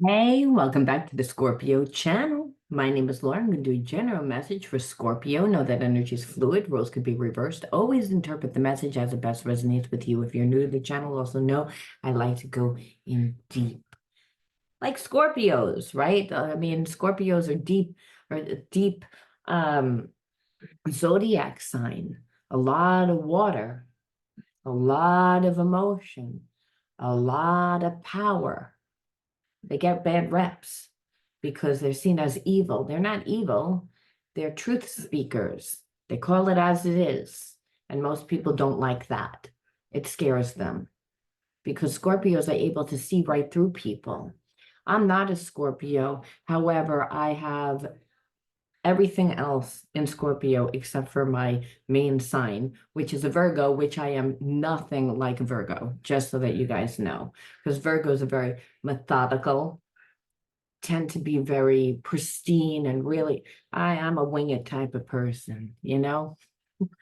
Hey, welcome back to the Scorpio channel. My name is Laura. I'm going to do a general message for Scorpio. Know that energy is fluid. Roles could be reversed. Always interpret the message as it best resonates with you. If you're new to the channel, also know I like to go in deep. Like Scorpios, right? I mean, Scorpios are deep, or a deep zodiac sign. A lot of water, a lot of emotion, a lot of power. They get bad reps because they're seen as evil. They're not evil, they're truth speakers. They call it as it is. And most people don't like that. It scares them because Scorpios are able to see right through people. I'm not a Scorpio. However, I have everything else in Scorpio except for my main sign, which is a Virgo, which I am nothing like Virgo, just so that you guys know. Because Virgos are very methodical, tend to be very pristine, and really, I am a wing it type of person, you know?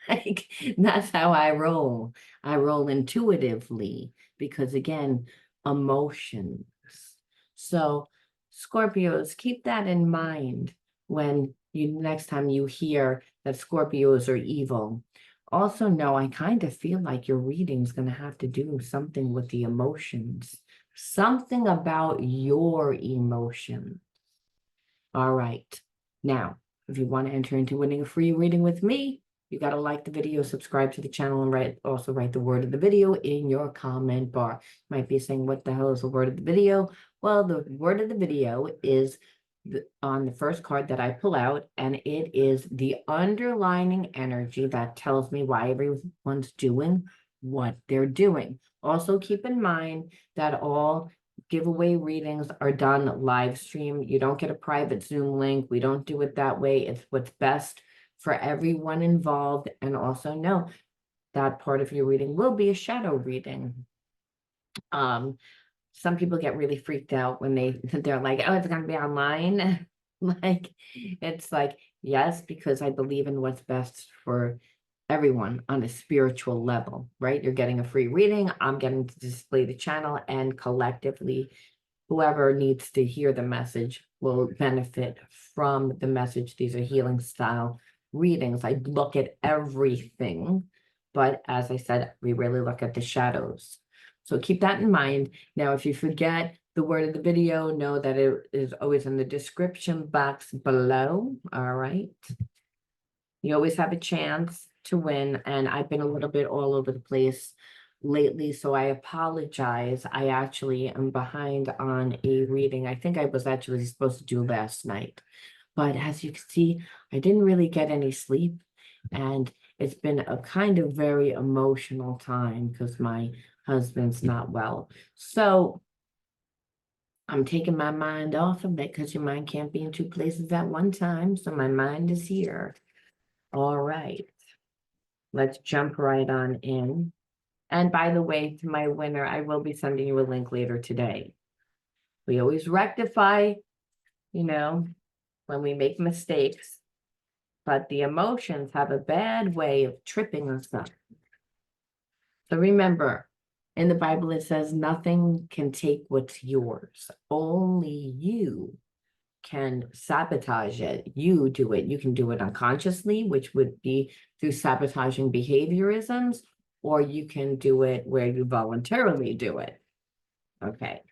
Like, that's how I roll. I roll intuitively because, again, emotions. So, Scorpios, keep that in mind when you next time you hear that Scorpios are evil. Also, know I kind of feel like your reading's going to have to do something with the emotions, something about your emotion. All right. Now, if you want to enter into winning a free reading with me, you got to like the video, subscribe to the channel, and also write the word of the video in your comment bar. Might be saying, what the hell is the word of the video? Well, the word of the video is on the first card that I pull out, and it is the underlining energy that tells me why everyone's doing what they're doing. Also, keep in mind that all giveaway readings are done live stream. You don't get a private Zoom link. We don't do it that way. It's what's best for everyone involved. And also know that part of your reading will be a shadow reading. Some people get really freaked out when they're like, oh, it's going to be online. Like, it's like, yes, because I believe in what's best for everyone on a spiritual level, right? You're getting a free reading. I'm getting to display the channel, and collectively, whoever needs to hear the message will benefit from the message. These are healing style readings. I look at everything, but as I said, we really look at the shadows. So keep that in mind. Now, if you forget the word of the video, know that it is always in the description box below. All right. You always have a chance to win, and I've been a little bit all over the place lately, so I apologize. I actually am behind on a reading. I think I was actually supposed to do last night, but as you can see, I didn't really get any sleep, and it's been a kind of very emotional time because my husband's not well. So I'm taking my mind off of it because your mind can't be in two places at one time. So my mind is here. All right. Let's jump right on in. And by the way, to my winner, I will be sending you a link later today. We always rectify, you know, when we make mistakes, but the emotions have a bad way of tripping us up. So remember, in the Bible, it says nothing can take what's yours. Only you can sabotage it. You do it. You can do it unconsciously, which would be through sabotaging behaviorisms, or you can do it where you voluntarily do it. Okay.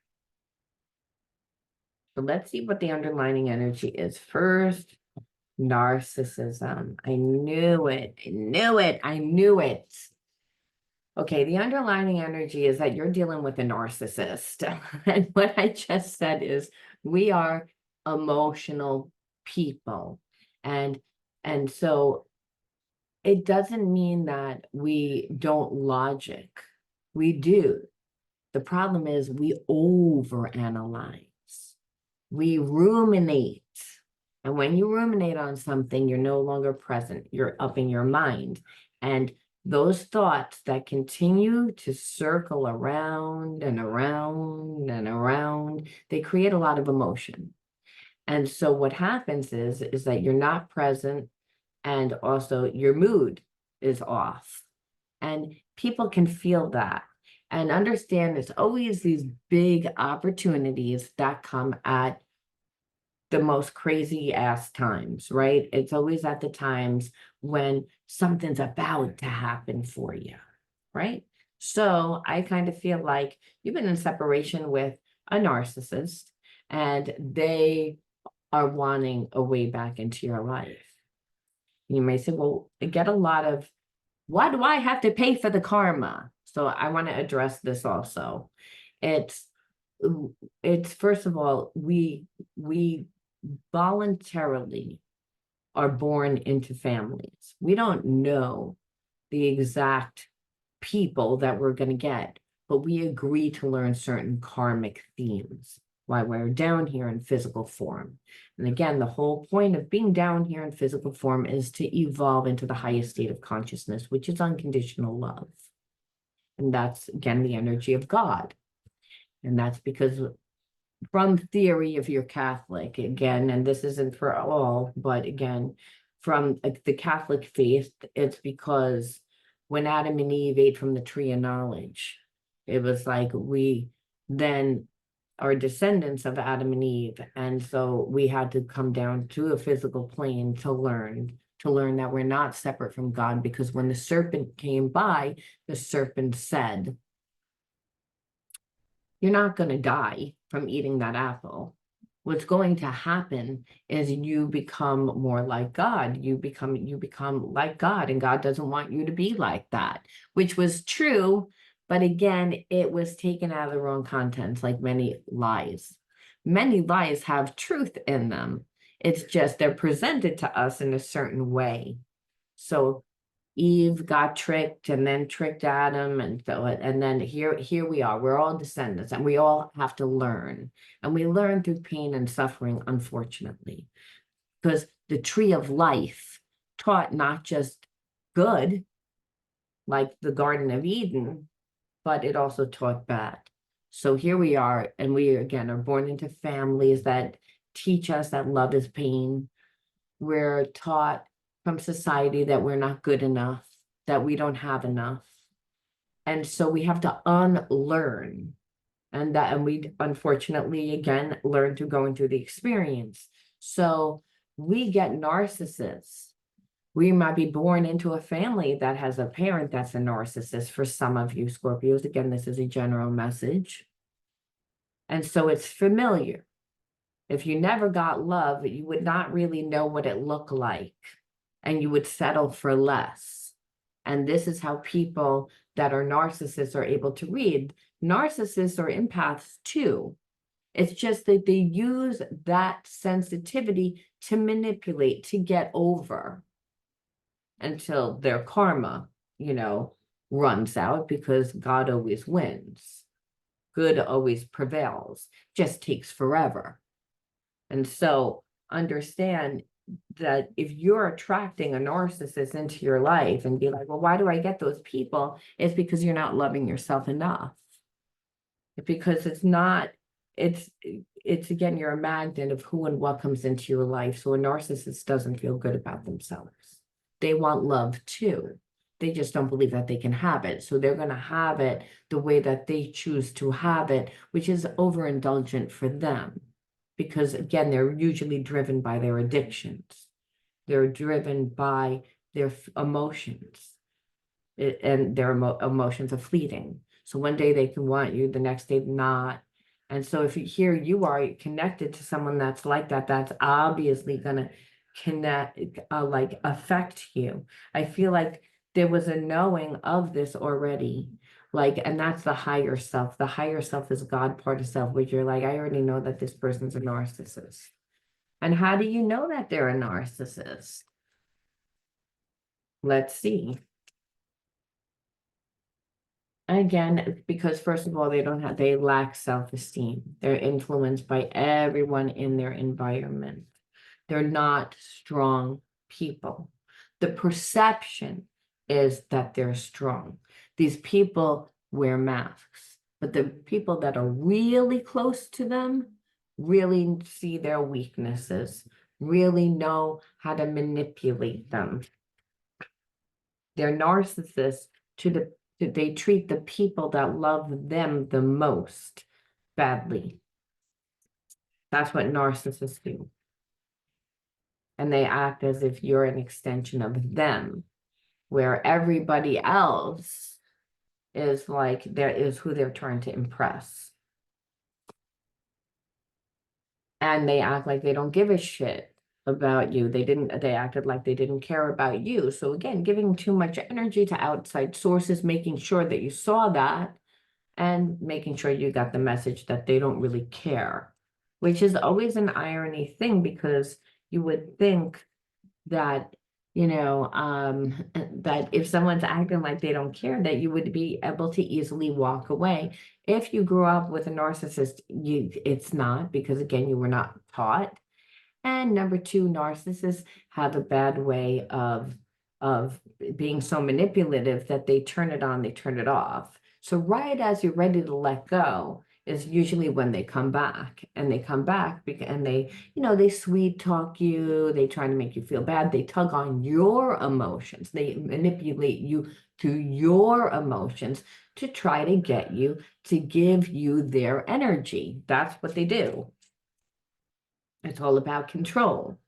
So let's see what the underlining energy is. First, narcissism. I knew it. I knew it. I knew it. Okay, the underlining energy is that you're dealing with a narcissist. And what I just said is we are emotional people. And so it doesn't mean that we don't logic. We do. The problem is we overanalyze. We ruminate. And when you ruminate on something, you're no longer present. You're up in your mind. And those thoughts that continue to circle around and around and around, they create a lot of emotion. And so what happens is that you're not present, and also your mood is off. And people can feel that. And understand it's always these big opportunities that come at the most crazy ass times, right? It's always at the times when something's about to happen for you, right? So I kind of feel like you've been in separation with a narcissist and they are wanting a way back into your life. You may say, well, I get a lot of, why do I have to pay for the karma? So I want to address this also. It's it's first of all, we voluntarily are born into families. We don't know the exact people that we're going to get, but we agree to learn certain karmic themes while we're down here in physical form. And again, the whole point of being down here in physical form is to evolve into the highest state of consciousness, which is unconditional love. And that's, again, the energy of God. And that's because from theory, if you're Catholic, again, and this isn't for all, but again, from the Catholic faith, it's because when Adam and Eve ate from the tree of knowledge, it was like we then are descendants of Adam and Eve. And so we had to come down to a physical plane to learn that we're not separate from God, because when the serpent came by, the serpent said, you're not going to die from eating that apple. What's going to happen is you become more like God. You become like God, and God doesn't want you to be like that, which was true. But again, it was taken out of the wrong context, like many lies. Many lies have truth in them. It's just they're presented to us in a certain way. So Eve got tricked and then tricked Adam, and so and then here we are. We're all descendants, and we all have to learn, and we learn through pain and suffering, unfortunately, because the tree of life taught not just good, like the Garden of Eden, but it also taught bad. So here we are, and we again are born into families that teach us that love is pain. We're taught from society that we're not good enough, that we don't have enough. And so we have to unlearn. And we unfortunately, again, learn through going through the experience. So we get narcissists. We might be born into a family that has a parent that's a narcissist. For some of you Scorpios, again, this is a general message. And so it's familiar. If you never got love, you would not really know what it looked like, and you would settle for less. And this is how people that are narcissists are able to read. Narcissists are empaths too. It's just that they use that sensitivity to manipulate, to get over until their karma, runs out, because God always wins. Good always prevails, just takes forever. And so understand that if you're attracting a narcissist into your life and be like, well, why do I get those people? It's because you're not loving yourself enough. Because it's again, you're a magnet of who and what comes into your life. So a narcissist doesn't feel good about themselves. They want love too. They just don't believe that they can have it. So they're going to have it the way that they choose to have it, which is overindulgent for them. Because again, they're usually driven by their addictions. They're driven by their emotions, and their emotions are fleeting. So one day they can want you, the next day not. And so if here you are connected to someone that's like that, that's obviously going to connect, like affect you. I feel like there was a knowing of this already. Like, and that's the higher self. The higher self is God part of self, which you're like, I already know that this person's a narcissist. And how do you know that they're a narcissist? Let's see. Again, because first of all, they lack self-esteem. They're influenced by everyone in their environment. They're not strong people. The perception is that they're strong. These people wear masks, but the people that are really close to them really see their weaknesses, really know how to manipulate them. They're narcissists to the they treat the people that love them the most badly. That's what narcissists do. And they act as if you're an extension of them, where everybody else is like, there is who they're trying to impress. And they act like they don't give a shit about you. They acted like they didn't care about you. So again, giving too much energy to outside sources, making sure that you saw that and making sure you got the message that they don't really care, which is always an irony thing, because you would think that, that if someone's acting like they don't care, that you would be able to easily walk away. If you grew up with a narcissist, it's not, because again, you were not taught. And number two, narcissists have a bad way of being so manipulative that they turn it on, they turn it off. So right as you're ready to let go is usually when they come back, and they come back and they sweet talk you, they try to make you feel bad, they tug on your emotions, they manipulate you to your emotions to try to get you to give you their energy. That's what they do. It's all about control.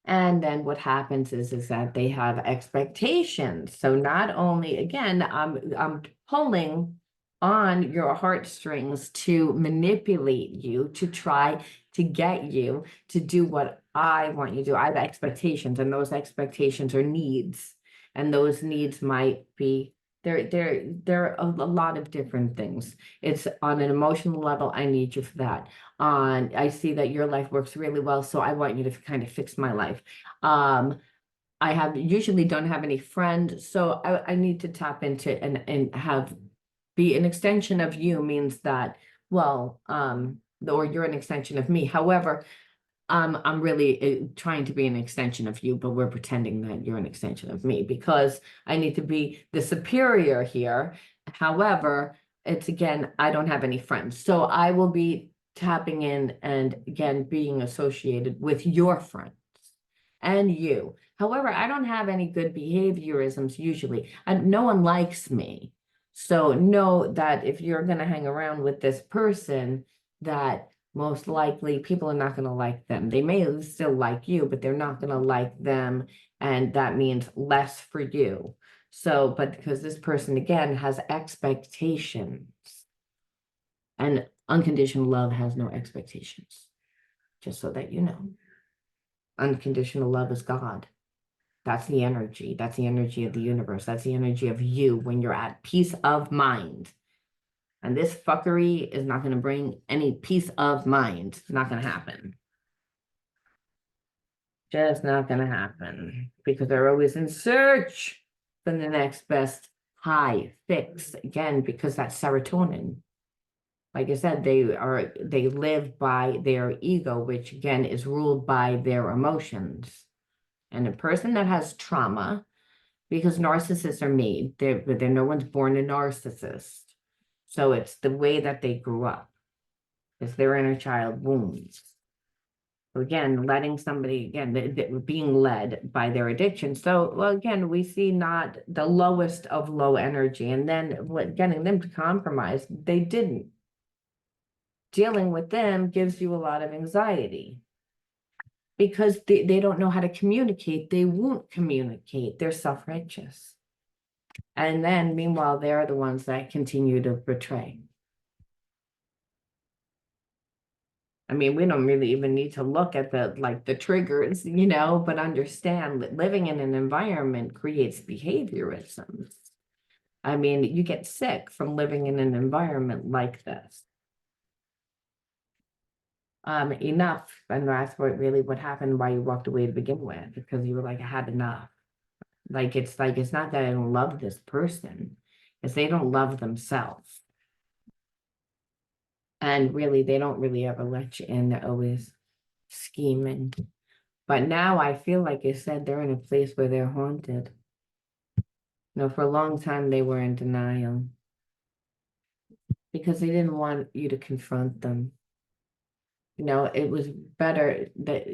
And then what happens is that they have expectations. So not only, again, I'm pulling on your heartstrings to manipulate you, to try to get you to do what I want you to do. I have expectations, and those expectations are needs. And those needs might be, they're a lot of different things. It's on an emotional level, I need you for that. I see that your life works really well, so I want you to kind of fix my life. I usually don't have any friends, so I need to tap into and be an extension of you, means that, well, or you're an extension of me. However, I'm really trying to be an extension of you, but we're pretending that you're an extension of me, because I need to be the superior here. However, it's, again, I don't have any friends, so I will be tapping in and, again, being associated with your friends and you. However, I don't have any good behaviorisms usually, and no one likes me. So know that if you're going to hang around with this person, that most likely people are not going to like them. They may still like you, but they're not going to like them. And that means less for you. So, but because this person, again, has expectations, and unconditional love has no expectations, just so that you know. Unconditional love is God. That's the energy. That's the energy of the universe. That's the energy of you when you're at peace of mind. And this fuckery is not going to bring any peace of mind. It's not going to happen. Just not going to happen, because they're always in search for the next best high fix. Again, because that's serotonin. Like I said, they live by their ego, which again is ruled by their emotions. And a person that has trauma, because narcissists are made, they're no one's born a narcissist. So it's the way that they grew up. It's their inner child wounds. So again, letting somebody, again, being led by their addiction. So, well, again, we see not the lowest of low energy, and then getting them to compromise, they didn't. Dealing with them gives you a lot of anxiety, because they don't know how to communicate. They won't communicate. They're self-righteous. And then meanwhile, they're the ones that continue to betray. I mean, we don't really even need to look at the triggers, but understand that living in an environment creates behaviorisms. I mean, you get sick from living in an environment like this. Enough. And that's what happened, why you walked away to begin with, because you were like, I had enough. It's not that I don't love this person, it's they don't love themselves. And really, they don't really ever let you in. They're always scheming. But now I feel like I said, they're in a place where they're haunted. For a long time, they were in denial, because they didn't want you to confront them. It was better that,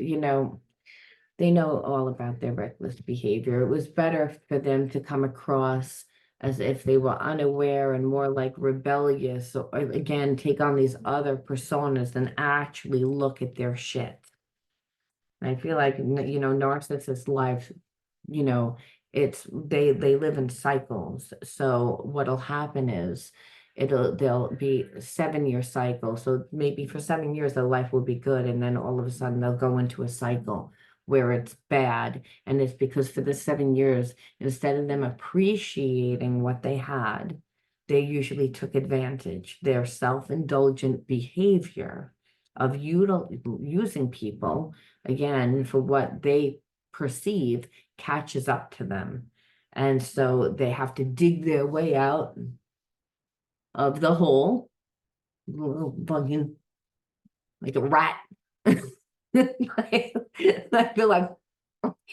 they know all about their reckless behavior. It was better for them to come across as if they were unaware and more like rebellious, or again, take on these other personas than actually look at their shit. I feel like, narcissists' life, you know, they live in cycles. So what'll happen is they'll be 7 year cycle. So maybe for 7 years their life will be good, and then all of a sudden they'll go into a cycle where it's bad. And it's because for the 7 years, instead of them appreciating what they had, they usually took advantage. Their self-indulgent behavior of using people again for what they perceive catches up to them. And so they have to dig their way out of the hole, little fucking like a rat. I feel like,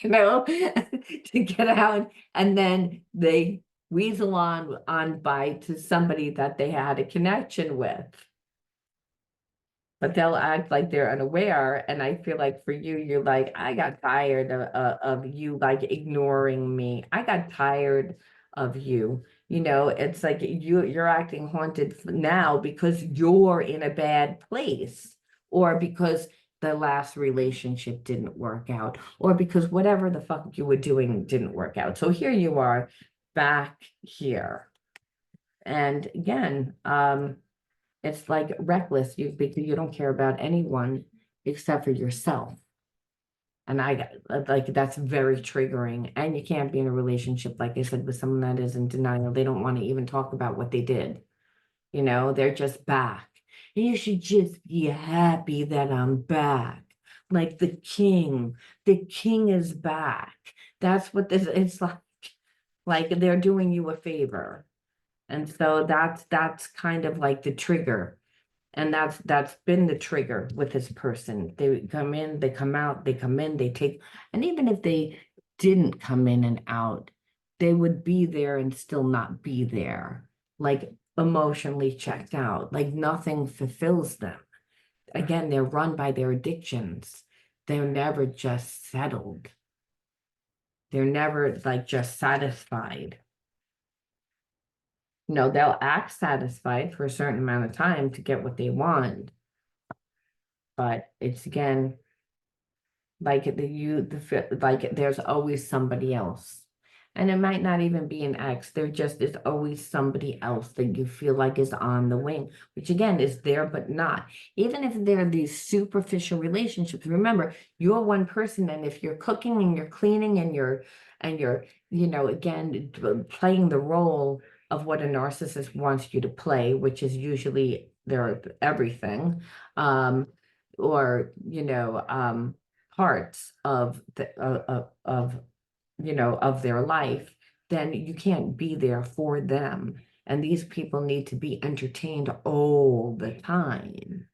to get out, and then they weasel on by to somebody that they had a connection with. But they'll act like they're unaware. And I feel like for you, you're like, I got tired of you like ignoring me. I got tired of you. It's like you're acting haunted now because you're in a bad place, or because the last relationship didn't work out, or because whatever the fuck you were doing didn't work out. So here you are back here. And again, it's like reckless, because you don't care about anyone except for yourself. And like that's very triggering. And you can't be in a relationship, like I said, with someone that is in denial. They don't want to even talk about what they did. They're just back. And you should just be happy that I'm back. Like the king. The king is back. That's what this it's like. Like they're doing you a favor. And so that's kind of like the trigger. And that's been the trigger with this person. They come in, they come out, they come in, they take, and even if they didn't come in and out, they would be there and still not be there, like emotionally checked out, like nothing fulfills them. Again, they're run by their addictions. They're never just settled. They're never like just satisfied. They'll act satisfied for a certain amount of time to get what they want. But it's again, like like there's always somebody else. And it might not even be an ex. There just is always somebody else that you feel like is on the wing, which again is there, but not. Even if there are these superficial relationships, remember, you're one person. And if you're cooking and you're cleaning and you're, again, playing the role of what a narcissist wants you to play, which is usually their everything, or, parts of of their life, then you can't be there for them. And these people need to be entertained all the time.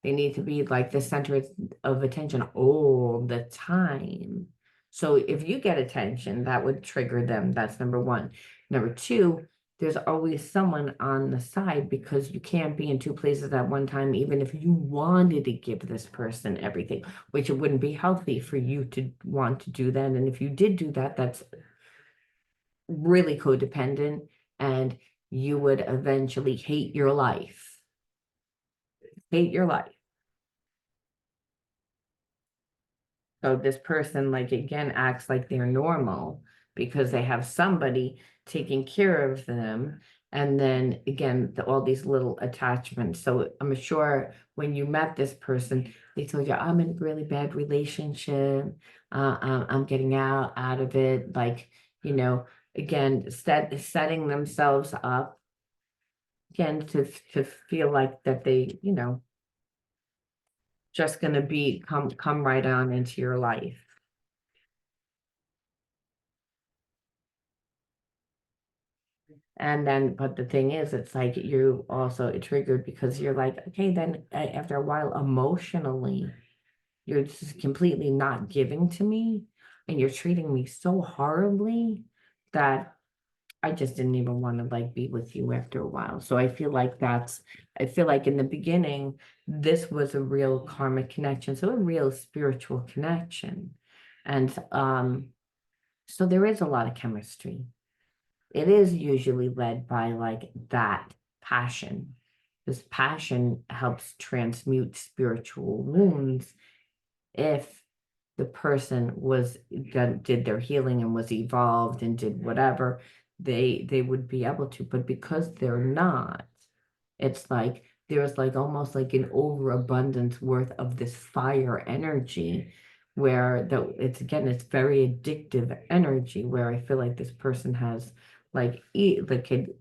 They need to be like the center of attention all the time. So if you get attention, that would trigger them. That's number one. Number two, there's always someone on the side, because you can't be in two places at one time, even if you wanted to give this person everything, which it wouldn't be healthy for you to want to do that. And if you did do that, that's really codependent, and you would eventually hate your life. Hate your life. So this person, like, again, acts like they're normal because they have somebody taking care of them. And then again, all these little attachments. So I'm sure when you met this person, they told you, I'm in a really bad relationship. I'm getting out of it. Like, again, setting themselves up again to feel like that they, just going to come right on into your life. And then, but the thing is, it's like you also triggered because you're like, okay, then after a while, emotionally, you're just completely not giving to me, and you're treating me so horribly that I just didn't even want to like be with you after a while. So I feel like in the beginning, this was a real karmic connection, so a real spiritual connection. And so there is a lot of chemistry. it is usually led by like that passion. This passion helps transmute spiritual wounds if the person did their healing and was evolved and did whatever, they would be able to. But because they're not, it's like there's like almost like an overabundance worth of this fire energy where it's very addictive energy where I feel like this person has like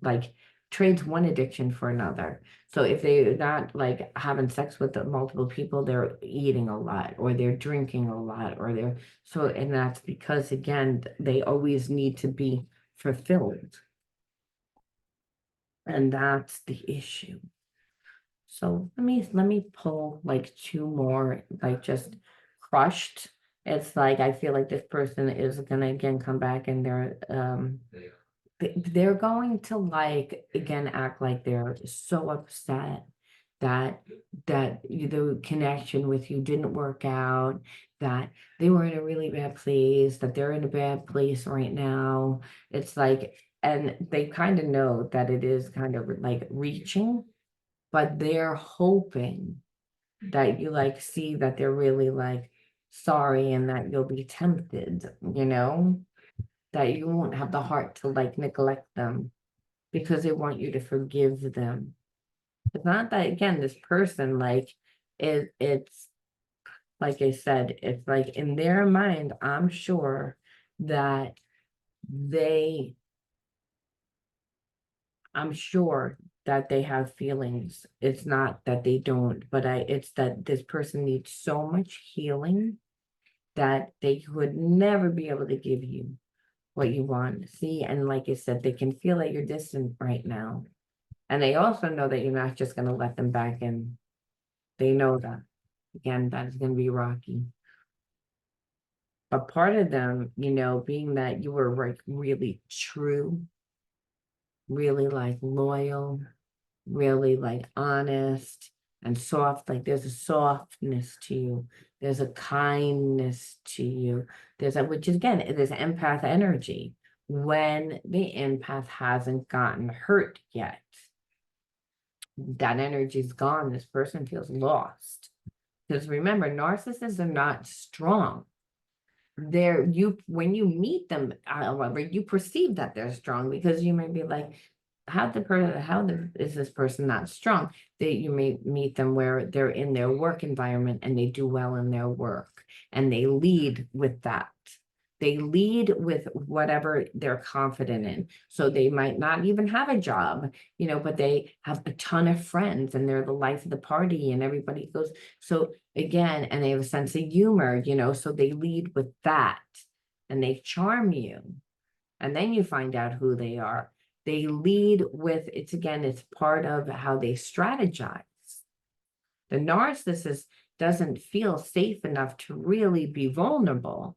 like trades one addiction for another. So if they're not like having sex with the multiple people, they're eating a lot or they're drinking a lot or and that's because again, they always need to be fulfilled. And that's the issue. So let me pull like two more, like just crushed. It's like I feel like this person is gonna again come back and they're going to like again act like they're so upset that the connection with you didn't work out, that they were in a really bad place, that they're in a bad place right now. It's like, and they kind of know that it is kind of like reaching, but they're hoping that you like see that they're really like sorry and that you'll be tempted, that you won't have the heart to like neglect them because they want you to forgive them. It's not that again, this person like it's like I said, it's like in their mind, I'm sure that they I'm sure that they have feelings. It's not that they don't, but it's that this person needs so much healing that they would never be able to give you what you want. See, and like I said, they can feel that you're distant right now. And they also know that you're not just going to let them back in. They know that. Again, that's going to be rocky. But part of them, being that you were like really true, really like loyal, really like honest and soft. Like there's a softness to you. There's a kindness to you. Which is again, it is empath energy. When the empath hasn't gotten hurt yet, that energy's gone. This person feels lost. Because remember, narcissists are not strong. When you meet them, however, you perceive that they're strong because you may be like, is this person not strong? You may meet them where they're in their work environment and they do well in their work and they lead with that. They lead with whatever they're confident in. So they might not even have a job, but they have a ton of friends and they're the life of the party and everybody goes. So again, and they have a sense of humor, so they lead with that and they charm you. And then you find out who they are. They lead with, it's part of how they strategize. The narcissist doesn't feel safe enough to really be vulnerable.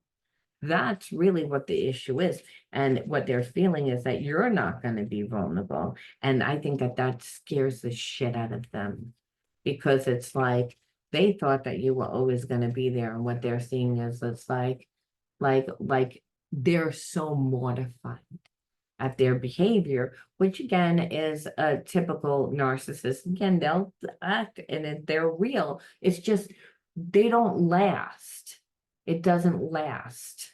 That's really what the issue is. And what they're feeling is that you're not going to be vulnerable. And I think that scares the shit out of them because it's like they thought that you were always going to be there. And what they're seeing is it's like they're so mortified at their behavior, which again is a typical narcissist. Again, they'll act and they're real. It's just they don't last. It doesn't last.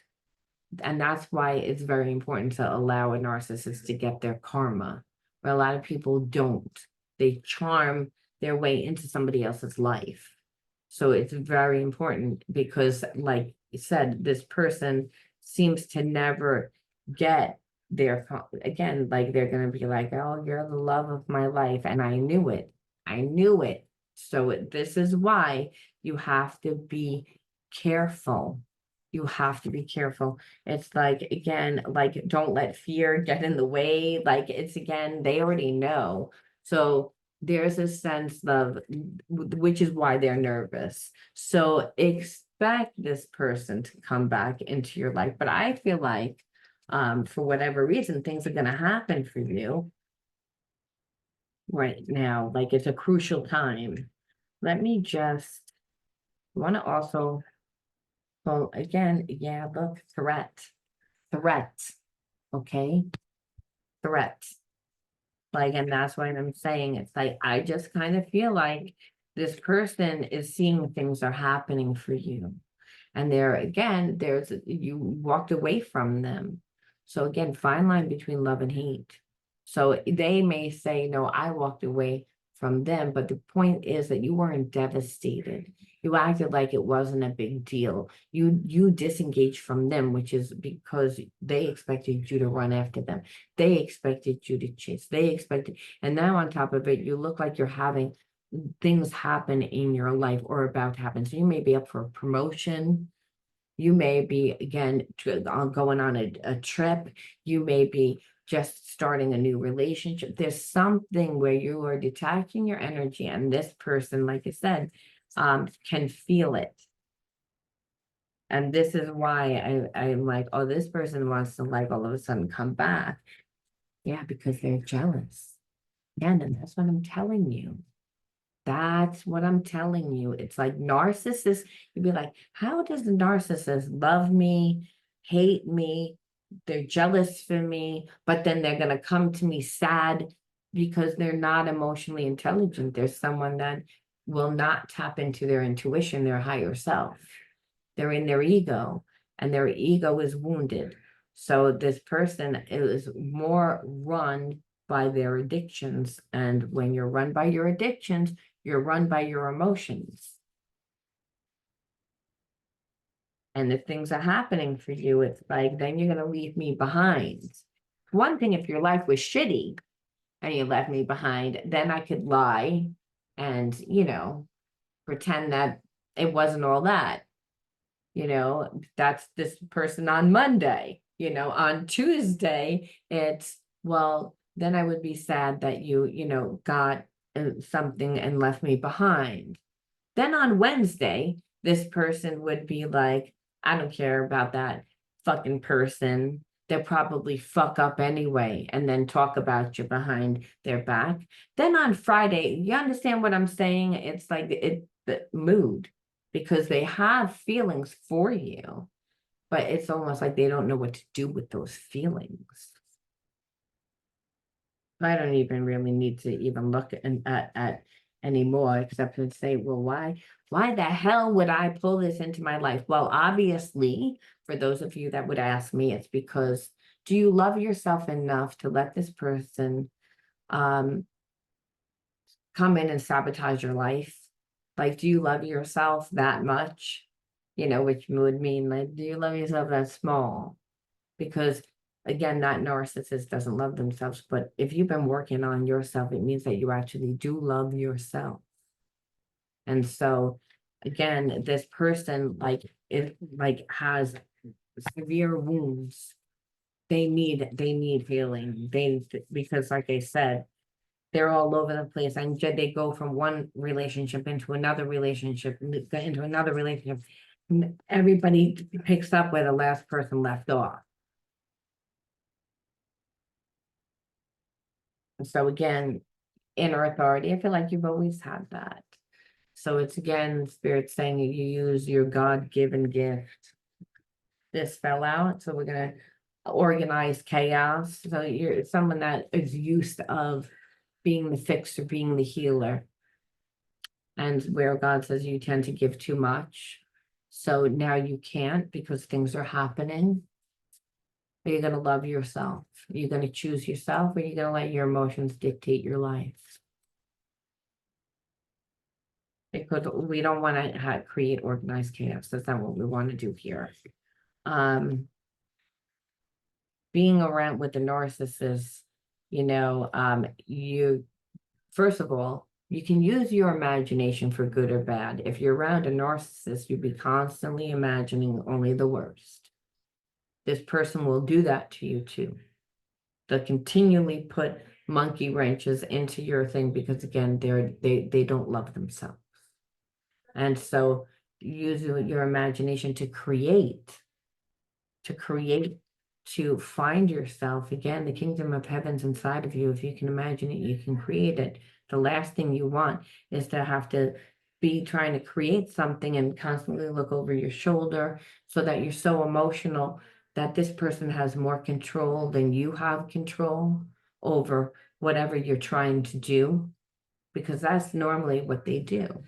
And that's why it's very important to allow a narcissist to get their karma, where a lot of people don't. They charm their way into somebody else's life. So it's very important because, like you said, this person seems to never get again, like they're going to be like, oh, you're the love of my life. And I knew it. I knew it. So this is why you have to be careful. You have to be careful. It's like, again, like don't let fear get in the way. Like it's again, they already know. So there's a sense of, which is why they're nervous. So expect this person to come back into your life. But I feel like for whatever reason, things are going to happen for you right now. Like it's a crucial time. Let me just want to also, well, again, yeah, look, threat. Okay. threats. Like, and that's why I'm saying it's like, I just kind of feel like this person is seeing things are happening for you. And there again, you walked away from them. So again, fine line between love and hate. So they may say, no, I walked away from them, but the point is that you weren't devastated. You acted like it wasn't a big deal. You disengaged from them, which is because they expected you to run after them. They expected you to chase. And now on top of it, you look like you're having things happen in your life or about to happen. So you may be up for a promotion. You may be, again, going on a trip. You may be just starting a new relationship. There's something where you are detaching your energy, and this person, like I said, can feel it. And this is why I'm like, oh, this person wants to like all of a sudden come back. Yeah, because they're jealous. And that's what I'm telling you. That's what I'm telling you. It's like narcissists, you'd be like, how does the narcissist love me, hate me, they're jealous for me, but then they're going to come to me sad because they're not emotionally intelligent. There's someone that will not tap into their intuition, their higher self. They're in their ego, and their ego is wounded. So this person is more run by their addictions. And when you're run by your addictions, you're run by your emotions. And if things are happening for you, it's like, then you're going to leave me behind. One thing, if your life was shitty and you left me behind, then I could lie and, pretend that it wasn't all that. That's this person on Monday, on Tuesday, it's, well, then I would be sad that you got something and left me behind. Then on Wednesday, this person would be like, I don't care about that fucking person. They'll probably fuck up anyway, and then talk about you behind their back. Then on Friday, you understand what I'm saying? It's like the mood, because they have feelings for you, but it's almost like they don't know what to do with those feelings. I don't even really need to even look at anymore, except to say, well, why the hell would I pull this into my life? Well, obviously, for those of you that would ask me, it's because, do you love yourself enough to let this person come in and sabotage your life? Like, do you love yourself that much? Which would mean, like, do you love yourself that small? Because again, that narcissist doesn't love themselves. But if you've been working on yourself, it means that you actually do love yourself. And so again, this person has severe wounds. They need healing. Because like I said, they're all over the place, and they go from one relationship into another relationship, into another relationship. Everybody picks up where the last person left off. So again, inner authority, I feel like you've always had that. So it's again, Spirit saying you use your God-given gift. This fell out, so we're going to organize chaos. So you're someone that is used of being the fixer, being the healer. And where God says you tend to give too much. So now you can't, because things are happening. Are you going to love yourself? Are you going to choose yourself, or are you going to let your emotions dictate your life? Because we don't want to create organized chaos. That's not what we want to do here. Being around with the narcissist, first of all, you can use your imagination for good or bad. If you're around a narcissist, you'd be constantly imagining only the worst. This person will do that to you too. They'll continually put monkey wrenches into your thing, because again, they don't love themselves. And so use your imagination to create, to find yourself. Again, the kingdom of heaven's inside of you. If you can imagine it, you can create it. The last thing you want is to have to be trying to create something and constantly look over your shoulder, so that you're so emotional that this person has more control than you have control. over whatever you're trying to do, because that's normally what they do.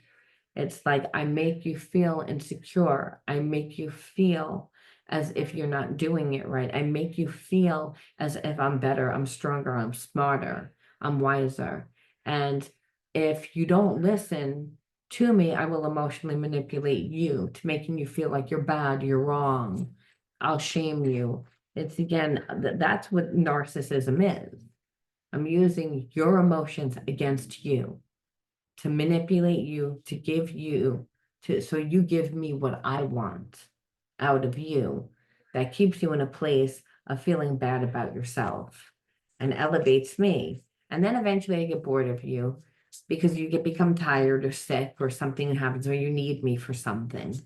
It's like, I make you feel insecure. I make you feel as if you're not doing it right. I make you feel as if I'm better, I'm stronger, I'm smarter, I'm wiser. And if you don't listen to me, I will emotionally manipulate you to making you feel like you're bad, you're wrong. I'll shame you. It's again, that's what narcissism is. I'm using your emotions against you to manipulate you, to give you, so you give me what I want out of you, that keeps you in a place of feeling bad about yourself and elevates me. And then eventually I get bored of you because you become tired or sick or something happens or you need me for something.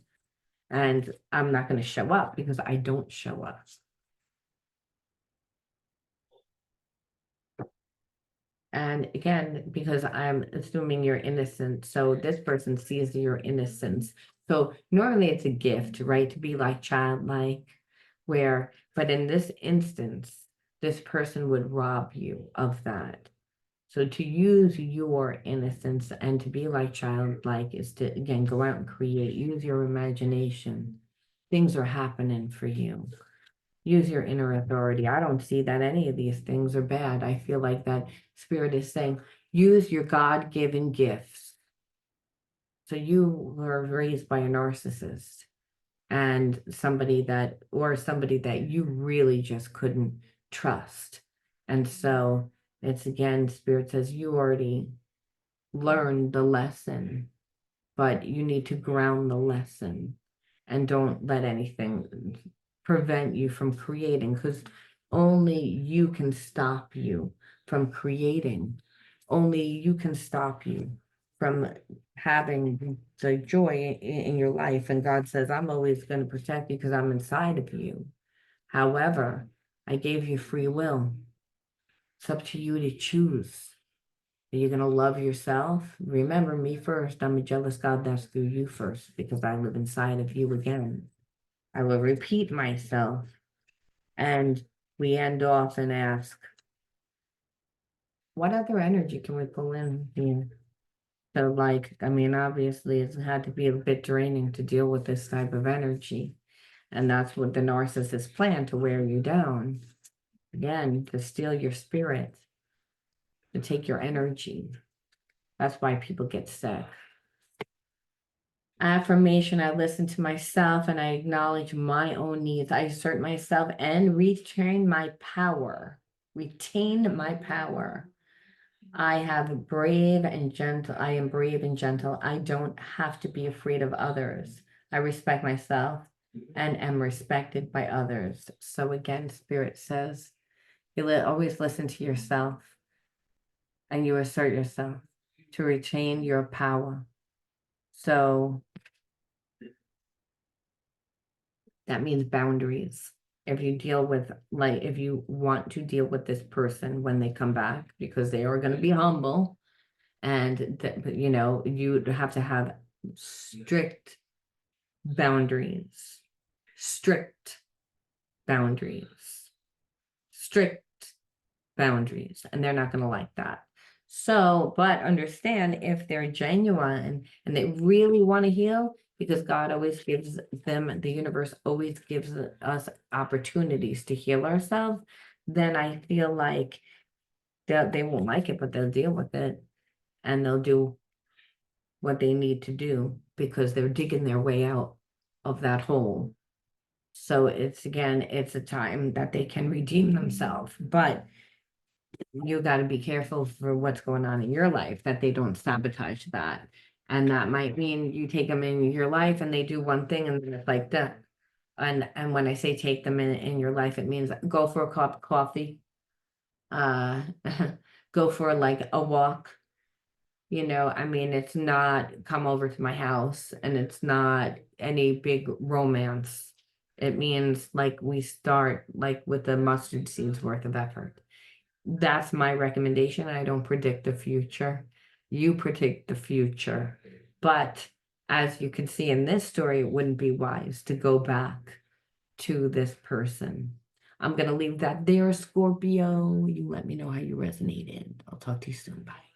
And I'm not going to show up because I don't show up. And again, because I'm assuming you're innocent, so this person sees your innocence. So normally it's a gift, right? To be like childlike, but in this instance, this person would rob you of that. So to use your innocence and to be like childlike is to, again, go out and create, use your imagination. Things are happening for you. Use your inner authority. I don't see that any of these things are bad. I feel like that spirit is saying, use your God-given gifts. So you were raised by a narcissist and somebody that you really just couldn't trust. And so it's again, spirit says you already learned the lesson, but you need to ground the lesson and don't let anything prevent you from creating, because only you can stop you from creating. Only you can stop you from having the joy in your life. And God says, I'm always going to protect you because I'm inside of you. However, I gave you free will. It's up to you to choose. Are you going to love yourself? Remember me first. I'm a jealous God that's through you first because I live inside of you again. I will repeat myself. And we end off and ask, what other energy can we pull in here? So like, I mean, obviously it's had to be a bit draining to deal with this type of energy. And that's what the narcissist plan, to wear you down. Again, to steal your spirit, to take your energy. That's why people get sick. Affirmation, I listen to myself and I acknowledge my own needs. I assert myself and retain my power. Retain my power. I am brave and gentle. I don't have to be afraid of others. I respect myself and am respected by others. So again, Spirit says, you always listen to yourself and you assert yourself to retain your power. So that means boundaries. If you want to deal with this person when they come back, because they are going to be humble, and you have to have strict boundaries, strict boundaries, strict boundaries, and they're not going to like that. So, but understand if they're genuine and they really want to heal, because God always gives them, the universe always gives us opportunities to heal ourselves, then I feel like they won't like it, but they'll deal with it and they'll do what they need to do because they're digging their way out of that hole. So it's a time that they can redeem themselves, but you got to be careful for what's going on in your life, that they don't sabotage that. And that might mean you take them in your life and they do one thing and then it's like that. And when I say take them in your life, it means go for a cup of coffee, uh, go for like a walk. I mean, it's not come over to my house and it's not any big romance. It means like we start like with a mustard seed's worth of effort. That's my recommendation. I don't predict the future. You predict the future. But as you can see in this story, it wouldn't be wise to go back to this person I'm going to leave that there, Scorpio. You let me know how you resonated. I'll talk to you soon. Bye.